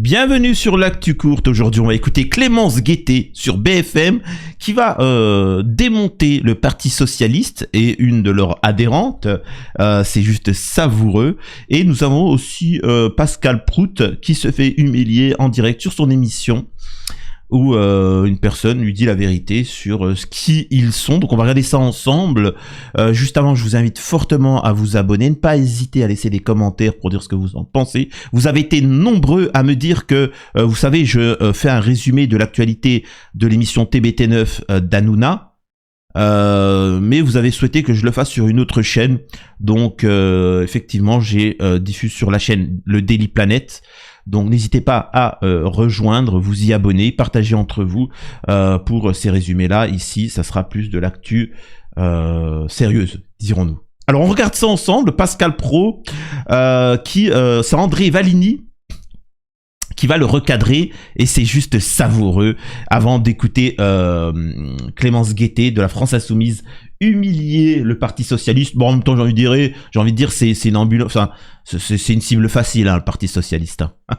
Bienvenue sur l'Actu Courte. Aujourd'hui, on va écouter Clémence Guettet sur BFM qui va démonter le Parti Socialiste et une de leurs adhérentes. C'est juste savoureux. Et nous avons aussi Pascal Prout qui se fait humilier en direct sur son émission où une personne lui dit la vérité sur ce qui ils sont. Donc on va regarder ça ensemble. Juste avant, je vous invite fortement à vous abonner. Ne pas hésiter à laisser des commentaires pour dire ce que vous en pensez. Vous avez été nombreux à me dire que, vous savez, je fais un résumé de l'actualité de l'émission TBT9 d'Hanouna. Mais vous avez souhaité que je le fasse sur une autre chaîne. Donc effectivement, j'ai diffusé sur la chaîne Le Daily Planet. Donc n'hésitez pas à rejoindre, vous y abonner, partager entre vous pour ces résumés-là. Ici, ça sera plus de l'actu sérieuse, dirons-nous. Alors on regarde ça ensemble. Pascal Pro, c'est André Valigny qui va le recadrer et c'est juste savoureux. Avant d'écouter Clémence Guettet de la France Insoumise humilier le Parti Socialiste. Bon, en même temps, j'ai envie de dire, c'est une ambulance, enfin, c'est une cible facile, hein, le Parti Socialiste. Hein.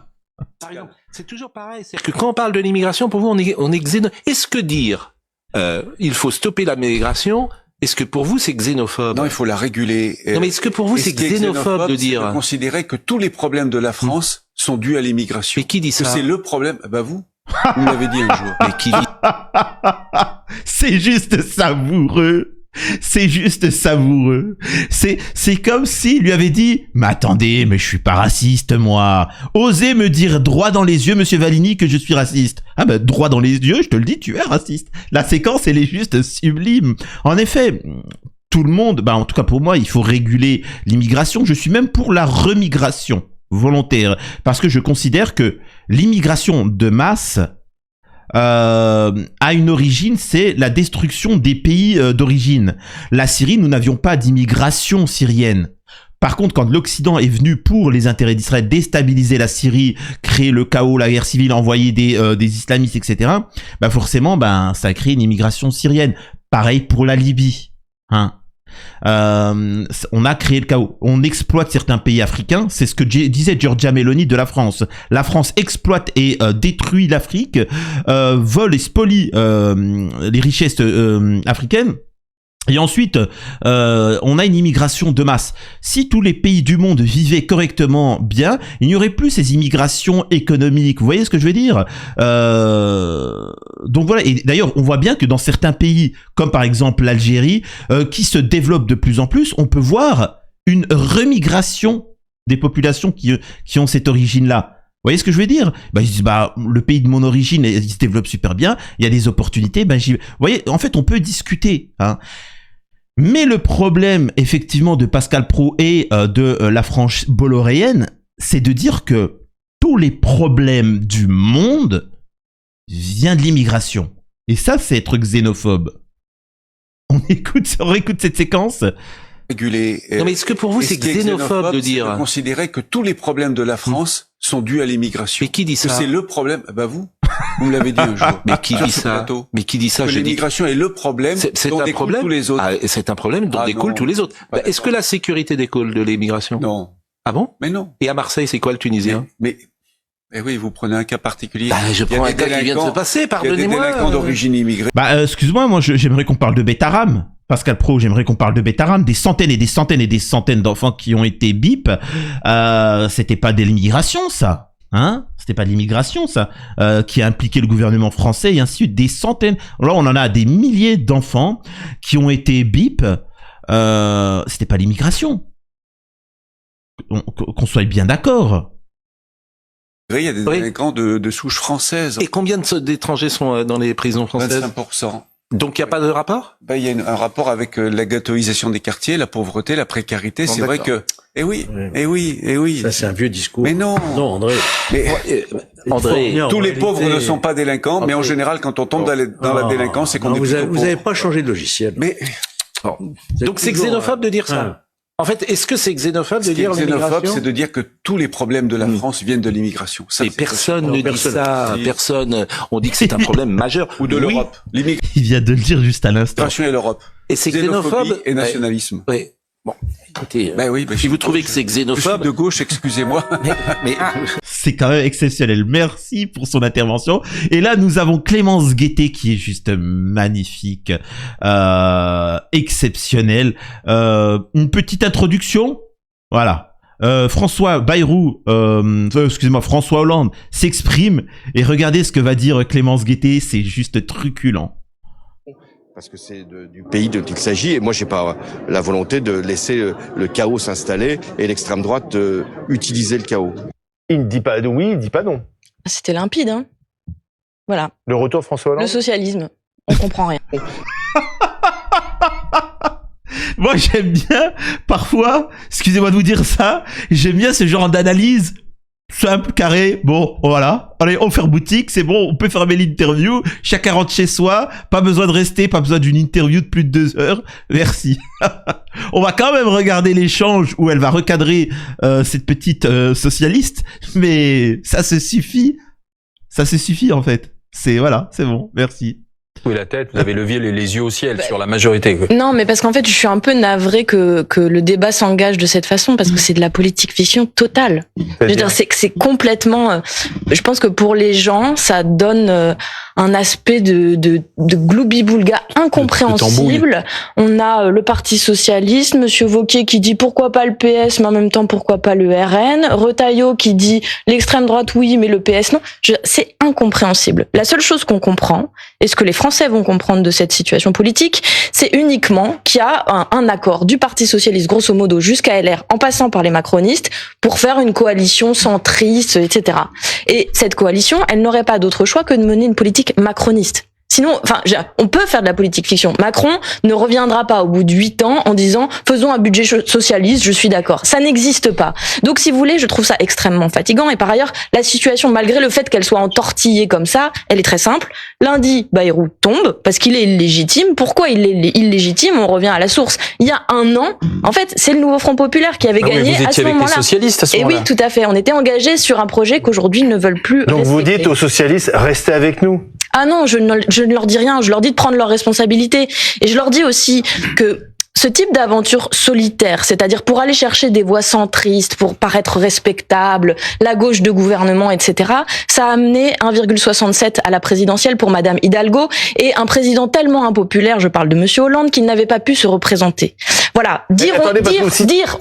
C'est toujours pareil, c'est que quand on parle de l'immigration, pour vous, on est xéno. Est-ce que dire il faut stopper la migration, est-ce que pour vous c'est xénophobe? Non, il faut la réguler. Non, mais est-ce que pour vous c'est xénophobe de dire de considérer que tous les problèmes de la France sont dus à l'immigration? Mais qui dit ça? Que c'est le problème. Bah vous l'avez dit un jour. Mais qui dit? C'est juste savoureux. C'est juste savoureux. C'est comme s'il lui avait dit « Mais attendez, mais je suis pas raciste, moi. Osez me dire droit dans les yeux, monsieur Valigny, que je suis raciste. » Ah ben, droit dans les yeux, je te le dis, tu es raciste. La séquence, elle est juste sublime. En effet, tout le monde, en tout cas pour moi, il faut réguler l'immigration. Je suis même pour la remigration volontaire. Parce que je considère que l'immigration de masse a une origine, c'est la destruction des pays d'origine. La Syrie, nous n'avions pas d'immigration syrienne. Par contre, quand l'Occident est venu pour les intérêts d'Israël déstabiliser la Syrie, créer le chaos, la guerre civile, envoyer des islamistes, etc., forcément, ça a créé une immigration syrienne. Pareil pour la Libye, hein. On a créé le chaos. On exploite certains pays africains. C'est ce que disait Giorgia Meloni de la France. La France exploite et détruit l'Afrique, vole et spolie les richesses africaines. Et ensuite, on a une immigration de masse. Si tous les pays du monde vivaient correctement bien, il n'y aurait plus ces immigrations économiques. Vous voyez ce que je veux dire? Donc voilà. Et d'ailleurs, on voit bien que dans certains pays, comme par exemple l'Algérie, qui se développe de plus en plus, on peut voir une remigration des populations qui ont cette origine-là. Vous voyez ce que je veux dire? Ils disent, le pays de mon origine, il se développe super bien, il y a des opportunités, vous voyez, en fait, on peut discuter, hein. Mais le problème, effectivement, de Pascal Pro et de la frange bolloréenne, c'est de dire que tous les problèmes du monde viennent de l'immigration. Et ça, c'est être xénophobe. On réécoute cette séquence. Réguler. Non, mais est-ce que pour vous c'est xénophobe de dire de considérer que tous les problèmes de la France sont dus à l'immigration? Mais qui dit ça? Que c'est le problème. Vous me l'avez dit un jour. Mais qui dit ça? Mais qui dit ça? Que l'immigration est le problème dont découlent tous les autres. C'est un problème dont découlent tous les autres. Est-ce que la sécurité découle de l'immigration? Non. Ah bon? Mais non. Et à Marseille, c'est quoi le Tunisien? Mais oui, vous prenez un cas particulier. Je prends un cas qui vient de se passer, pardonnez-moi. Il y a des délinquants d'origine immigrée. Excuse-moi, moi j'aimerais qu'on parle de Betaram. Pascal Pro, j'aimerais qu'on parle de Betaram, des centaines et des centaines et des centaines d'enfants qui ont été bip. C'était pas de l'immigration, ça. Hein? C'était pas de l'immigration, ça, qui a impliqué le gouvernement français et ainsi de suite. Des centaines. Là, on en a des milliers d'enfants qui ont été bip. C'était pas l'immigration. Qu'on soit bien d'accord. Il y a des délinquants de souche française. Et combien d'étrangers sont dans les prisons françaises? 25%. Donc il n'y a pas de rapport? Il y a un rapport avec la ghettoisation des quartiers, la pauvreté, la précarité. C'est vrai que... Eh oui. Ça, c'est un vieux discours. Mais non. Non, André. Mais, André, tous les pauvres ne sont pas délinquants, mais en général, quand on tombe dans la délinquance, c'est qu'on est plutôt pauvre. Vous avez pas changé de logiciel. Mais... Donc c'est xénophobe de dire ça? En fait, est-ce que c'est xénophobe de dire l'immigration? Xénophobe, c'est de dire que tous les problèmes de la France viennent de l'immigration. Mais personne ne dit ça. Personne. On dit que c'est un problème majeur. Ou de l'Europe. Il vient de le dire juste à l'instant. L'immigration et l'Europe. Et c'est xénophobe et nationalisme. Oui. Bon, écoutez, Ben oui, si vous trouvez que c'est je suis xénophobe, de gauche, excusez-moi. mais C'est quand même exceptionnel. Merci pour son intervention. Et là, nous avons Clémence Guettet qui est juste magnifique, exceptionnelle. Une petite introduction. Voilà. François Bayrou, excusez-moi, François Hollande s'exprime et regardez ce que va dire Clémence Guettet. C'est juste truculent. Parce que c'est du pays dont il s'agit, et moi j'ai pas la volonté de laisser le chaos s'installer et l'extrême droite utiliser le chaos. Il ne dit pas oui, il ne dit pas non. C'était limpide, hein. Voilà. Le retour de François Hollande. Le socialisme. On comprend rien. Moi, j'aime bien, parfois, excusez-moi de vous dire ça, j'aime bien ce genre d'analyse simple, carré, bon, voilà. Allez, on ferme boutique, c'est bon, on peut fermer l'interview, chacun rentre chez soi, pas besoin de rester, pas besoin d'une interview de plus de 2 heures, merci. On va quand même regarder l'échange où elle va recadrer cette petite socialiste, mais ça se suffit en fait. Voilà, c'est bon, merci. Oui, la tête, vous avez levé les yeux au ciel sur la majorité. Quoi. Non, mais parce qu'en fait, je suis un peu navrée que le débat s'engage de cette façon, parce que c'est de la politique fiction totale. Je veux dire, c'est complètement. Je pense que pour les gens, ça donne un aspect de gloubi-boulga incompréhensible. On a le Parti socialiste, Monsieur Wauquiez qui dit pourquoi pas le PS, mais en même temps pourquoi pas le RN. Retailleau qui dit l'extrême droite oui, mais le PS non. C'est incompréhensible. La seule chose qu'on comprend, et ce que les Français vont comprendre de cette situation politique, c'est uniquement qu'il y a un accord du Parti socialiste, grosso modo, jusqu'à LR, en passant par les macronistes, pour faire une coalition centriste, etc. Et cette coalition, elle n'aurait pas d'autre choix que de mener une politique macroniste. Sinon, enfin, on peut faire de la politique fiction. Macron ne reviendra pas au bout de 8 ans en disant « faisons un budget socialiste, je suis d'accord ». Ça n'existe pas. Donc, si vous voulez, je trouve ça extrêmement fatigant. Et par ailleurs, la situation, malgré le fait qu'elle soit entortillée comme ça, elle est très simple. Lundi, Bayrou tombe parce qu'il est illégitime. Pourquoi il est illégitime? On revient à la source. Il y a un an, en fait, c'est le nouveau Front populaire qui avait gagné vous à ce étiez avec les moment-là. socialistes à ce Et moment-là. oui, tout à fait. On était engagés sur un projet qu'aujourd'hui ils ne veulent plus Donc vous respecter. dites aux socialistes, restez avec nous. Ah non, je ne leur dis rien, je leur dis de prendre leurs responsabilités. Et je leur dis aussi que ce type d'aventure solitaire, c'est-à-dire pour aller chercher des voix centristes, pour paraître respectable, la gauche de gouvernement, etc., ça a amené 1,67 à la présidentielle pour Madame Hidalgo et un président tellement impopulaire, je parle de Monsieur Hollande, qu'il n'avait pas pu se représenter. Voilà, dire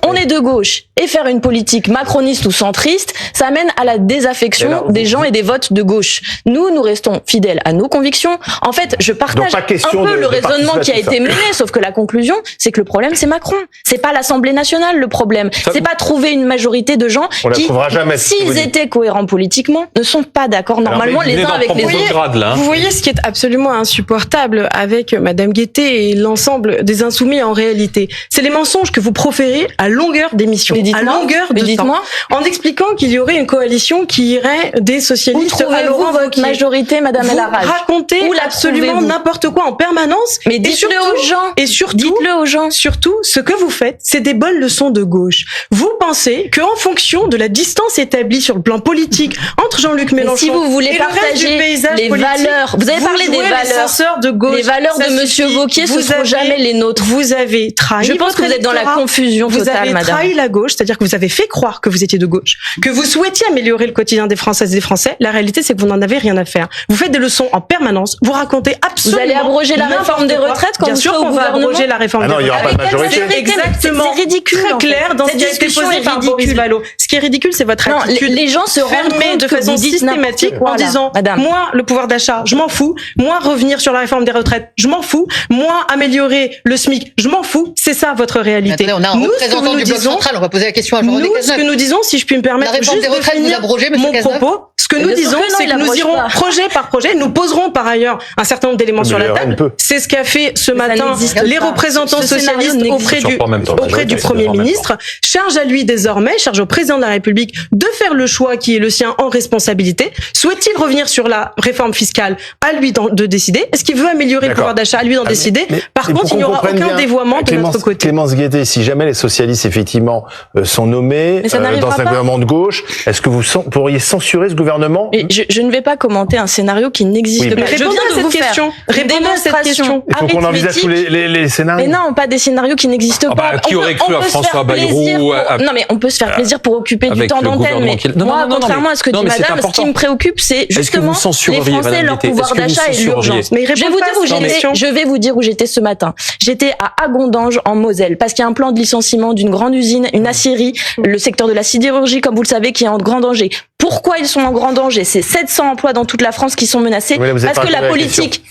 on est de gauche et faire une politique macroniste ou centriste, ça amène à la désaffection des gens et des votes de gauche. Nous restons fidèles à nos convictions. En fait, je partage un peu le raisonnement qui a été mené, sauf que la conclusion, c'est que le problème, c'est Macron. C'est pas l'Assemblée nationale, le problème. C'est pas trouver une majorité de gens qui, s'ils étaient cohérents politiquement, ne sont pas d'accord normalement les uns avec les autres. Vous voyez ce qui est absolument insupportable avec Madame Guettet et l'ensemble des insoumis en réalité. C'est les mensonges que vous proférez à longueur d'émission, à longueur de temps, en expliquant qu'il y aurait une coalition qui irait des socialistes à Laurent votre majorité, Madame El Harraj. Vous racontez absolument n'importe quoi en permanence. Mais dites-le aux gens. Et surtout, dites-le aux gens. Surtout, ce que vous faites, c'est des bonnes leçons de gauche. Vous pensez qu'en fonction de la distance établie sur le plan politique entre Jean-Luc Mélenchon si vous voulez et le reste du partager paysage les politique, valeurs, vous avez parlé des valeurs de gauche. Les valeurs de Monsieur Wauquiez, ce ne seront jamais les nôtres. Vous avez trahi. Je pense que vous êtes dans la confusion totale, madame. Vous avez trahi la gauche, c'est-à-dire que vous avez fait croire que vous étiez de gauche, que vous souhaitiez améliorer le quotidien des Françaises et des Français. La réalité, c'est que vous n'en avez rien à faire. Vous faites des leçons en permanence. Vous racontez absolument. Vous allez abroger la réforme des retraites quand vous serez au gouvernement. Bien sûr qu'on va abroger la réforme des retraites. Non, il n'y aura pas de majorité. Exactement. C'est ridicule. Très clair dans ce qui a été posé par Boris Vallaud. Ce qui est ridicule, c'est votre attitude. Les gens se rendent compte de façon systématique en disant, moi, le pouvoir d'achat, je m'en fous. Moi, revenir sur la réforme des retraites, je m'en fous. Moi, améliorer le SMIC, je m'en fous. C'est ça votre réalité. Attendez, on a un représentant du bloc central, on va poser la question à Jean-René Nous, Cazeneuve. ce que nous disons, si je puis me permettre, la réforme juste des retraites, vous abrogez, monsieur Cazeneuve. propos, ce que nous disons, c'est que nous irons projet par projet. Nous poserons par ailleurs un certain nombre d'éléments sur la table. C'est ce qu'a fait ce matin les représentants socialistes auprès du Premier ministre. Charge à lui désormais, charge au président de la République de faire le choix qui est le sien en responsabilité. Souhaite-t-il revenir sur la réforme fiscale? À lui de décider. Est-ce qu'il veut améliorer le pouvoir d'achat? À lui d'en décider. Par contre, il n'y aura aucun dévoiement de notre côté. Clémence Guettet, si jamais les socialistes effectivement sont nommés dans un gouvernement de gauche, est-ce que vous pourriez censurer ce gouvernement gouvernement. Et je ne vais pas commenter un scénario qui n'existe pas. Je viens de vous faire répondre à cette question. Il faut qu'on envisage tous les scénarios. Mais non, pas des scénarios qui n'existent pas. Qui aurait cru à François Bayrou Non, mais on peut se faire plaisir pour occuper du temps d'antenne. Mais moi, contrairement à ce que dit madame, ce qui me préoccupe, c'est justement les Français, leur pouvoir d'achat et l'urgence. Je vais vous dire où j'étais ce matin. J'étais à Agondange, en Moselle, parce qu'il y a un plan de licenciement d'une grande usine, une aciérie, le secteur de la sidérurgie, comme vous le savez, qui est en grand danger. Pourquoi ils sont en grand danger? C'est 700 emplois dans toute la France qui sont menacés. Parce que la politique,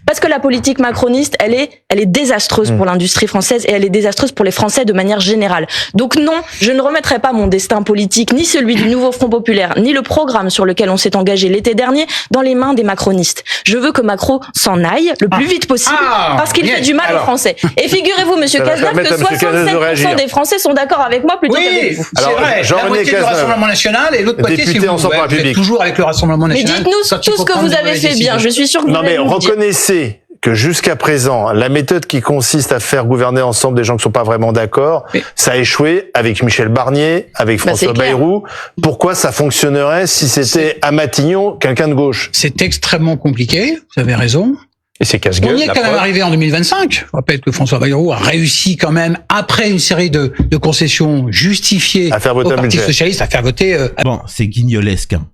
parce que la politique macroniste, elle est désastreuse pour l'industrie française et elle est désastreuse pour les Français de manière générale. Donc non, je ne remettrai pas mon destin politique, ni celui du nouveau Front Populaire, ni le programme sur lequel on s'est engagé l'été dernier, dans les mains des macronistes. Je veux que Macron s'en aille le plus vite possible, parce qu'il fait du mal aux Français. Et figurez-vous, monsieur Cazeneuve, que 67% des Français sont d'accord avec moi plutôt que vous. C'est vrai, la moitié du Rassemblement National et l'autre moitié, si vous êtes toujours avec le Rassemblement National. Mais dites-nous tout ce que vous avez fait bien, je suis sûr que vous allez nous dire. Reconnaissez que jusqu'à présent, la méthode qui consiste à faire gouverner ensemble des gens qui sont pas vraiment d'accord, ça a échoué avec Michel Barnier, avec François Bayrou. Pourquoi ça fonctionnerait si c'était à Matignon quelqu'un de gauche? C'est extrêmement compliqué, vous avez raison. Et c'est casse-gueule. On y est quand même arrivé en 2025. Je rappelle que François Bayrou a réussi quand même, après une série de concessions justifiées à faire voter au Parti Socialiste, à faire voter... Bon, c'est guignolesque. Hein.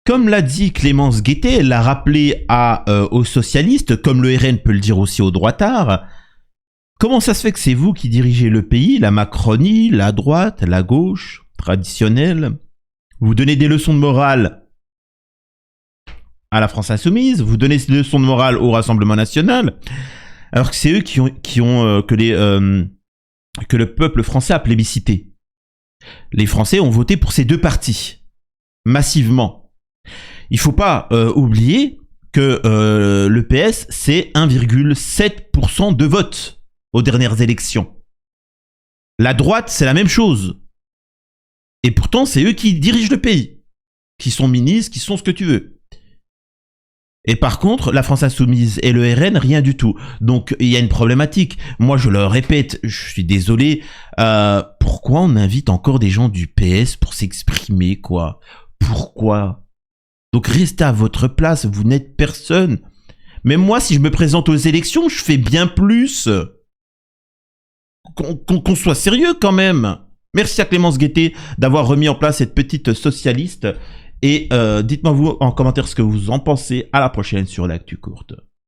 Comme l'a dit Clémence Guettet, elle l'a rappelé aux socialistes, comme le RN peut le dire aussi aux droitards. Comment ça se fait que c'est vous qui dirigez le pays, la Macronie, la droite, la gauche, traditionnelle? Vous donnez des leçons de morale à la France Insoumise, vous donnez des leçons de morale au Rassemblement National, alors que c'est eux que le peuple français a plébiscité. Les Français ont voté pour ces deux partis, massivement. Il faut pas oublier que le PS, c'est 1,7% de vote aux dernières élections. La droite, c'est la même chose. Et pourtant, c'est eux qui dirigent le pays, qui sont ministres, qui sont ce que tu veux. Et par contre, la France Insoumise et le RN, rien du tout. Donc, il y a une problématique. Moi, je le répète, je suis désolé. Pourquoi on invite encore des gens du PS pour s'exprimer, quoi? Pourquoi? Donc, restez à votre place, vous n'êtes personne. Même moi, si je me présente aux élections, je fais bien plus. Qu'on soit sérieux, quand même. Merci à Clémence Guettet d'avoir remis en place cette petite socialiste. Et dites-moi vous en commentaire ce que vous en pensez. À la prochaine sur l'Actu Courte.